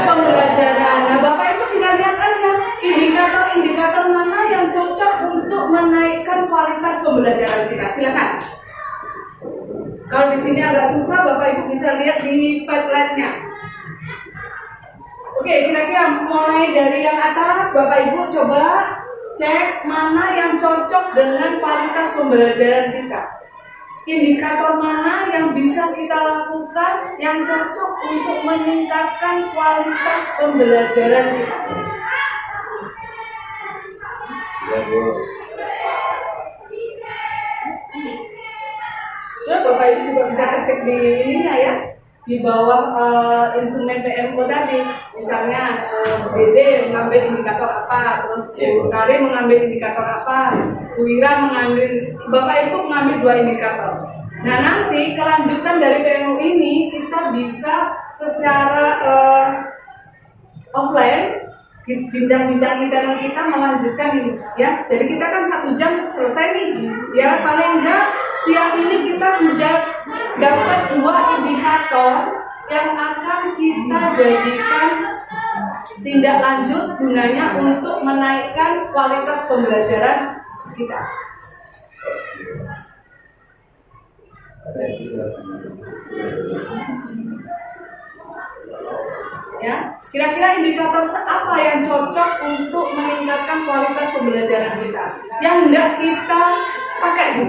pembelajaran. Nah, Bapak Ibu tinggal lihat aja indikator-indikator mana yang cocok untuk menaikkan kualitas pembelajaran kita. Silakan. Kalau di sini agak susah, Bapak Ibu bisa lihat di Padlet-nya. Oke, kira-kira mulai dari yang atas, Bapak Ibu coba cek mana yang cocok dengan kualitas pembelajaran kita. Indikator mana yang bisa kita lakukan yang cocok untuk meningkatkan kualitas pembelajaran kita. Terus Bapak Ibu juga bisa ketik di ininya ya, di bawah instrumen PMO tadi. Misalnya Dede mengambil indikator apa, terus Bu Karim mengambil indikator apa, Bu Ira mengambil, Bapak Ibu mengambil 2 indikator. Nah, nanti kelanjutan dari PMO ini kita bisa secara offline bincang-bincang internal kita melanjutkan ini ya. Jadi kita kan 1 jam selesai nih ya, paling enggak siang ini kita sudah dapat 2 indikator yang akan kita jadikan tindak lanjut gunanya untuk menaikkan kualitas pembelajaran kita. Ya, kira-kira indikator apa yang cocok untuk meningkatkan kualitas pembelajaran kita yang hendak kita pakai?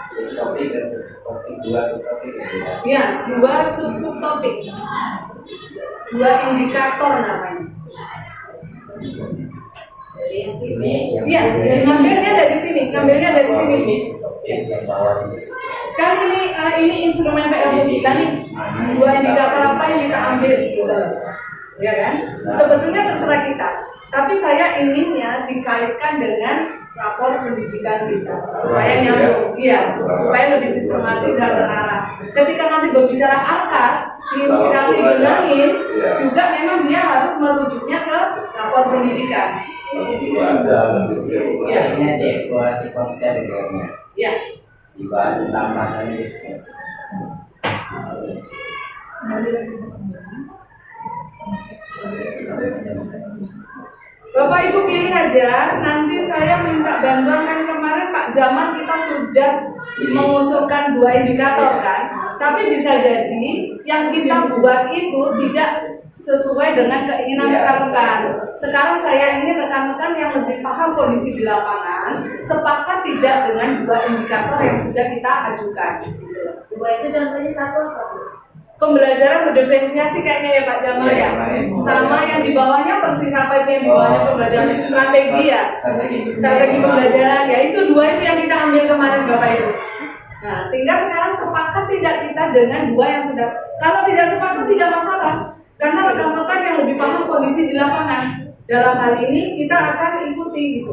Subtopik dan subtopik, 2 subtopik ya, 2 subtopik, 2 indikator namanya. Ini Iya, ngambilnya dari sini. Yang bawah ini Kan ini instrumen PMO kita nih. 2 indikator apa yang kita ambil gitu. Ya kan? Sebetulnya terserah kita. Tapi saya inginnya dikaitkan dengan rapor pendidikan kita supaya nyambung, iya, supaya lebih sistematis dan terarah. Ketika nanti berbicara ARKAS, inspirasi benangin, juga memang dia harus merujuknya ke rapor pendidikan. ya, ini dieksplorasi konsep ya. Ya. Tambahkan dieksplorasi konsep. Bapak Ibu pilih aja, nanti saya minta bantuan. Kan kemarin Pak Jamal kita sudah mengusulkan 2 indikator kan, tapi bisa jadi yang kita buat itu tidak sesuai dengan keinginan rekan-rekan. Sekarang saya ingin rekan-rekan yang lebih paham kondisi di lapangan sepakat tidak dengan 2 indikator yang sudah kita ajukan. 2 itu contohnya satu apa Bu? Pembelajaran berdiferensiasi kayaknya ya Pak Jamal ya. Sama yang di bawahnya persis apa itu yang di bawahnya pembelajaran strategi ya. Strategi pembelajaran ya. Itu 2 itu yang kita ambil kemarin Bapak Ibu. Nah, tinggal sekarang sepakat tidak kita dengan 2 yang sudah. Kalau tidak sepakat tidak masalah. Karena rekan-rekan yang lebih paham kondisi di lapangan. Dalam hal ini kita akan ikuti gitu.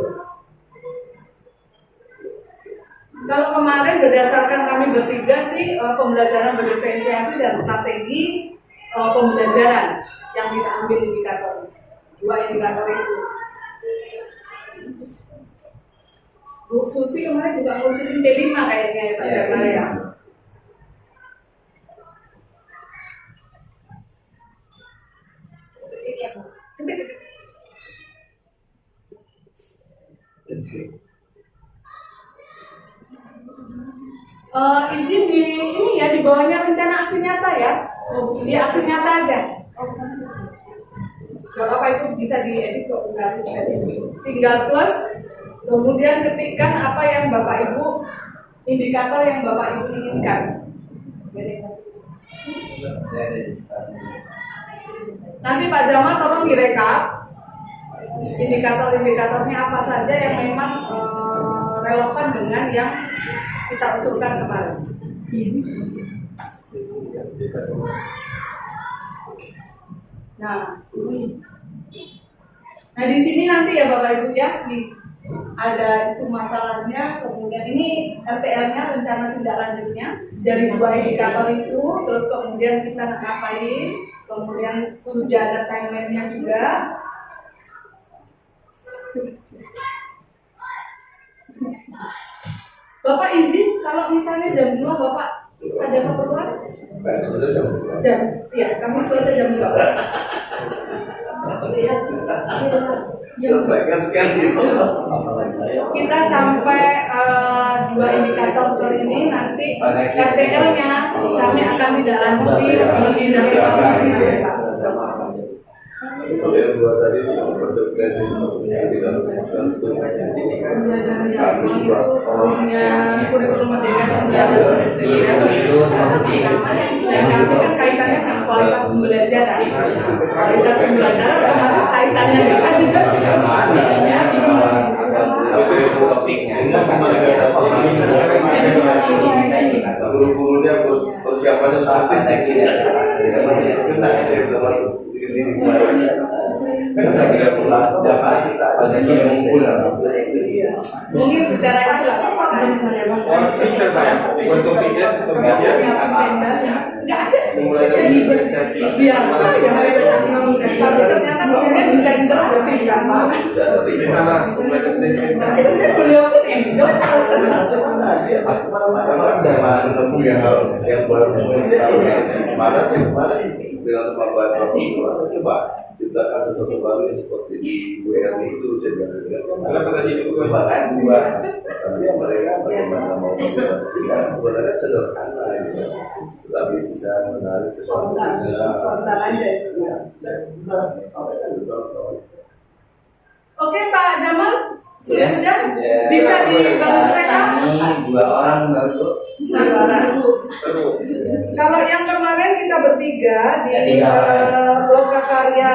Kalau kemarin berdasarkan kami bertiga sih pembelajaran berdiferensiasi dan strategi pembelajaran yang bisa ambil indikator 2 indikator itu. Bu Susi kemarin juga ngusulin P5 kayaknya ya Pak Jamal ya. Izin di ini ya, di bawahnya rencana aksi nyata ya. Di aksi nyata aja. Kalau apa itu bisa diedit kok, benar, bisa diedit. Tinggal plus, kemudian ketikkan apa yang Bapak Ibu, indikator yang Bapak Ibu inginkan. Nanti Pak Jamal tolong direkap indikator-indikatornya apa saja yang memang relevan dengan yang kita usulkan kemarin. Nah di sini nanti ya Bapak Ibu ya, ada isu masalahnya, kemudian ini RTL-nya, rencana tindak lanjutnya dari 2 indikator itu, terus kemudian kita ngapain, kemudian sudah ada timeline-nya juga. Bapak izin kalau misalnya jam 2 Bapak ada keperluan? Jam, ya kami selesai jam 2. Selesaikan sekali. Kita sampai 2 indikator ini nanti RTL-nya kami akan tidak lanjuti dari masing-masing Pak. Kalau yang 2 tadi itu yang berdepresi yang tidak Pembelajaran yang itu punya kurikulum merdeka dan kami kan kaitannya dengan kualitas pembelajaran. Kualitas pembelajaran otomatis kaitannya juga guru-gurunya persiapannya saat mungkin secara itu lah pintar saya, topiknya nggak ada biasa ya, tapi ternyata kemudian bisa interaktif kan Pak. Sebenarnya beliau pun enjoy hal seperti yang baru mana sih dengan kemampuan coba ciptakan sesuatu baru yang seperti di WRI itu tapi yang mereka bagaimana mau sebenarnya sederhana gitu, tapi bisa menarik spontan aja. Oke Pak Jamal, sudah bisa dibangun mereka? Kami 2 orang baru. Kalau yang kemarin kita bertiga di lokakarya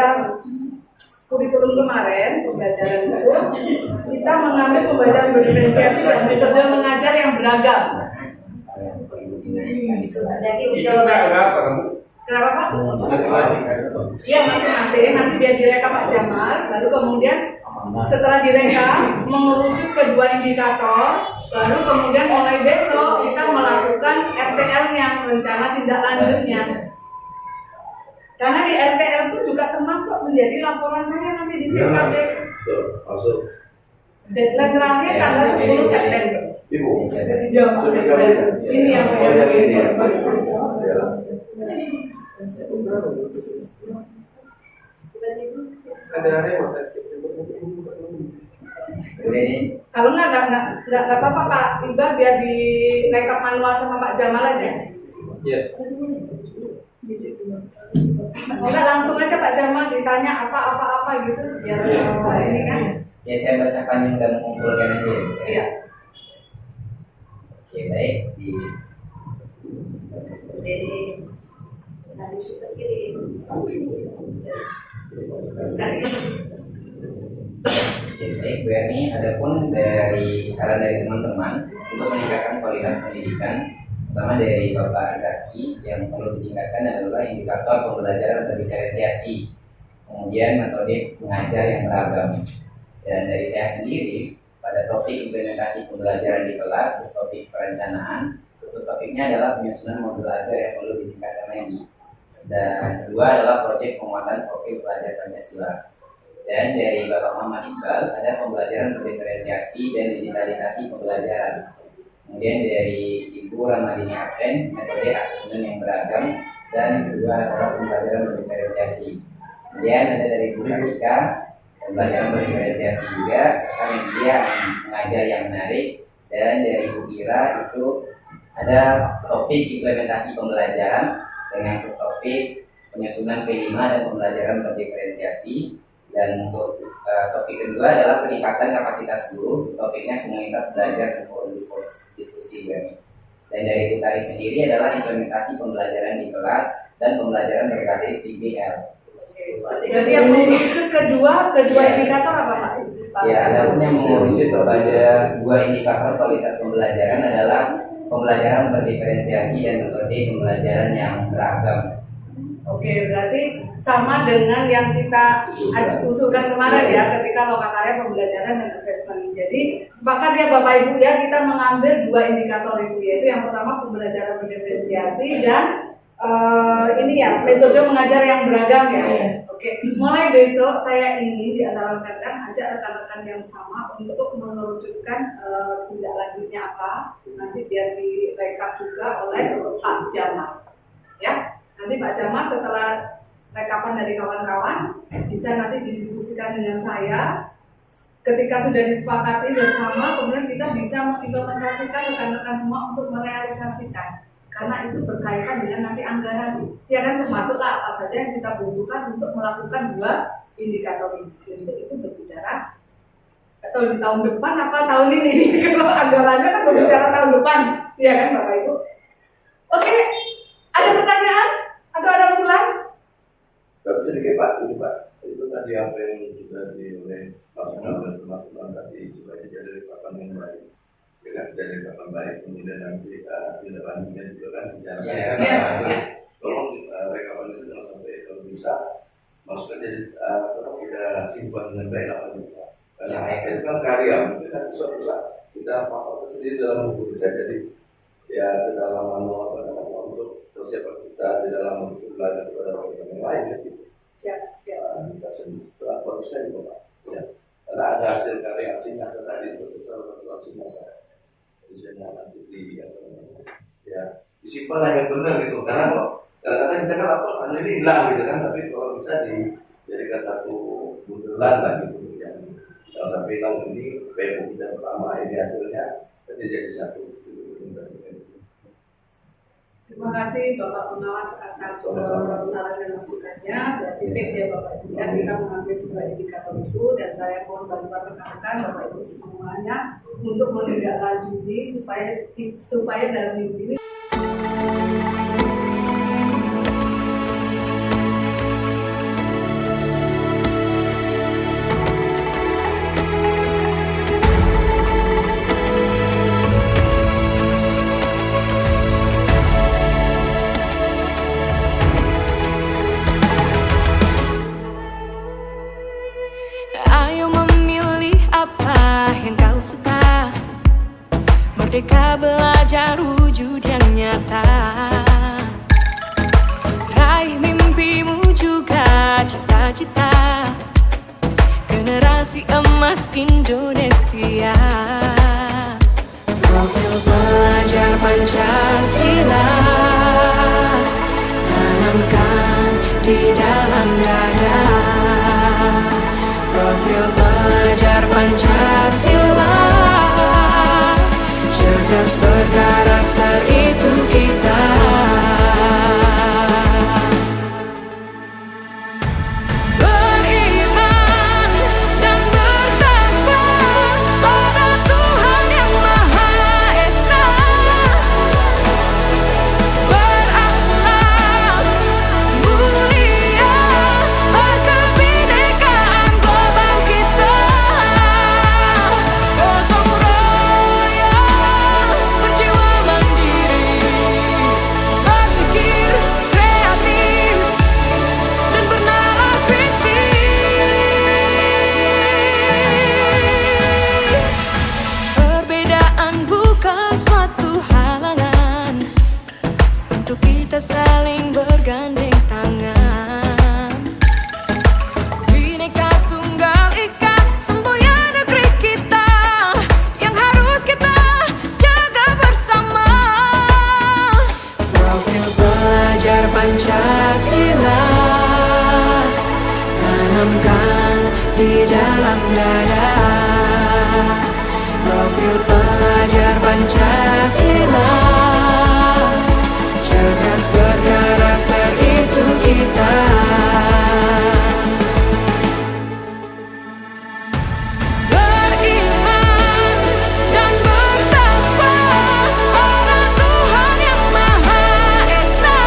kurikulum kemarin pembelajaran itu, kita mengambil pembelajaran berdiferensiasi dan metode mengajar yang beragam. Jadi ujian Kenapa Pak? Masing-masing. Iya masing-masing. Nanti biar direkam Pak Jamal, lalu kemudian setelah direkam mengerucut ke 2 indikator, baru kemudian mulai besok kita melakukan RTL-nya, rencana tindak lanjutnya. Karena di RTL pun juga termasuk menjadi laporan saya nanti di CKP. Masuk. Deadline terakhir tanggal 10 September. Ibu. Ya, Pak. Ini yang kalau nggak apa-apa Pak Iqbal, biar di rekap manual sama Pak Jamal aja. Iya. Enggak langsung aja Pak Jamal ditanya apa gitu biar ini kan. Ya saya bacakan yang udah mengumpulkan aja. Iya. Oke baik. Baik, Bu Erni, adapun dari saran dari teman-teman untuk meningkatkan kualitas pendidikan, pertama dari Bapak Zaki, yang perlu ditingkatkan adalah indikator pembelajaran berdiferensiasi, kemudian metode mengajar yang beragam. Dan dari saya sendiri, pada topik implementasi pembelajaran di kelas, topik perencanaan, topiknya adalah penyusunan modul ajar yang perlu ditingkatkan lagi. Dan kedua adalah proyek penguatan profil pelajar Pancasila. Dan dari Bapak Muhammad Iqbal ada pembelajaran berdiferensiasi dan digitalisasi pembelajaran. Kemudian dari Ibu Ramadini Apren, metode asesmen yang beragam, dan kedua adalah pembelajaran berdiferensiasi. Kemudian ada dari Bu Kartika, pembelajaran berdiferensiasi juga, serta media mengajar yang menarik. Dan dari Bu Ira itu ada topik implementasi pembelajaran dengan subtopik penyusunan P5 dan pembelajaran berdiferensiasi. Dan untuk topik kedua adalah peningkatan kapasitas guru, topiknya komunitas belajar dan forum diskusi. Dan dari Putari sendiri adalah implementasi pembelajaran di kelas dan pembelajaran berbasis PBL. Berarti yang mengerucut kedua indikator apa Pak? Ya, ada pun yang mengerucut kepada dua indikator kualitas pembelajaran adalah pembelajaran berdiferensiasi dan metode pembelajaran yang beragam. Oke, berarti sama dengan yang kita usulkan kemarin ya, ketika lokakarya pembelajaran dan asesmen. Jadi sepakat ya Bapak Ibu ya, kita mengambil dua indikator itu, yaitu yang pertama pembelajaran berdiferensiasi dan ini ya metode mengajar yang beragam ya. Oke, mulai besok saya ingin di antara rekan-rekan ajak rekan-rekan yang sama untuk mengerucutkan tindak lanjutnya apa, nanti biar direkap juga oleh Pak Jamal ya. Nanti Pak Jamal setelah rekapan dari kawan-kawan bisa nanti didiskusikan dengan saya. Ketika sudah disepakati bersama, kemudian kita bisa mengimplementasikan rekan-rekan semua untuk merealisasikan. Karena itu berkaitan dengan nanti anggaran. Ya kan, termasuklah apa saja yang kita butuhkan untuk melakukan dua indikator ini. Untuk itu berbicara atau di tahun depan apa tahun ini. Kalau anggarannya kan berbicara tahun depan, ya kan Bapak Ibu. Oke, ada pertanyaan atau ada usulan? Tapi sedikit Pak, ini Pak, itu tadi apa yang sudah oleh masukan dan teman-teman tadi supaya jadi rekapan yang baik, dengan jadi rekapan baik, kemudian nanti tidak lanjutnya juga kan bicara. Tolong rekapan itu jangan sampai kalau bisa masukkan jadi tolong kita simpan dengan baik apa juga. Karena itu kan karya, mungkin kan suatu saat kita apa sendiri dalam buku bisa jadi ya ke dalam manual apa namanya untuk persiapan kita di dalam untuk belajar kepada orang yang lain jadi Siap. kita sendiri sangat bagus sekali Pak ya karena ada hasil karya aslinya tadi itu salah satu hasilnya saya nanti di ya disimpan yang benar gitu karena kok kadang-kadang kita kan apa ini hilang gitu kan tapi kalau bisa dijadikan satu bundelan lah gitu yang kalau sampai hilang ini PU kita pertama ini hasilnya jadi satu. Terima kasih Bapak Pengawas atas saran dan masukannya. Berarti fix ya Bapak Ibu ya, kita mengambil dua indikator itu dan saya mohon bantuan rekan-rekan Bapak Ibu semuanya untuk menindaklanjuti supaya dalam minggu ini merdeka belajar wujud yang nyata. Raih mimpimu juga cita-cita generasi emas Indonesia. Profil belajar Pancasila tanamkan di dalam dada. Profil belajar Pancasila cerdas berkarakter itu kita. Beriman dan bertakwa pada Tuhan yang Maha Esa. Berakhlak mulia berkebinekaan global kita. Gotong royong berjiwa mandiri, berpikir kreatif dan bernalar kritis. Perbedaan bukan suatu halangan untuk kita saling bergandeng tangan. Bineka Tunggal Pancasila, tanamkan di dalam dada. Profil pelajar Pancasila, cerdas berkarakter itu kita. Beriman dan bertakwa pada Tuhan yang Maha Esa,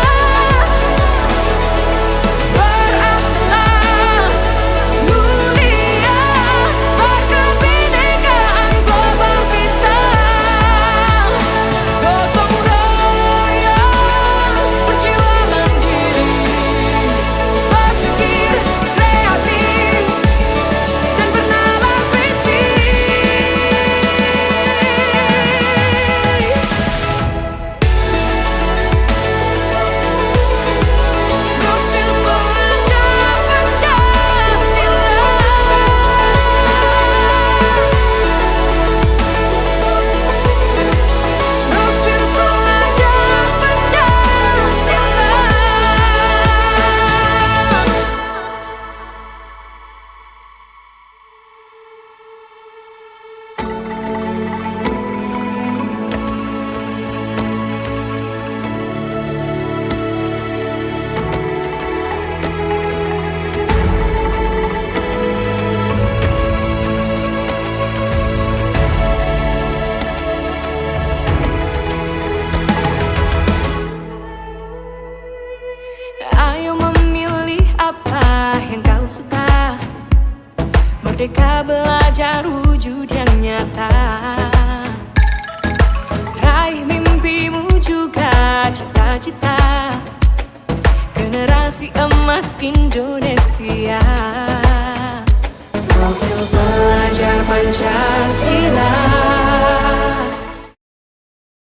berakhlak mulia, berkebinekaan global kita. Gotong royong, perjuangan diri, berpikir kreatif dan bernalar Profil pelajar Pancasila, profil pelajar Pancasila. Ayo memilih apa yang kau suka. Merdeka belajar wujud yang nyata. Raih mimpimu juga cita-cita. Generasi emas Indonesia. Profil pelajar Pancasila,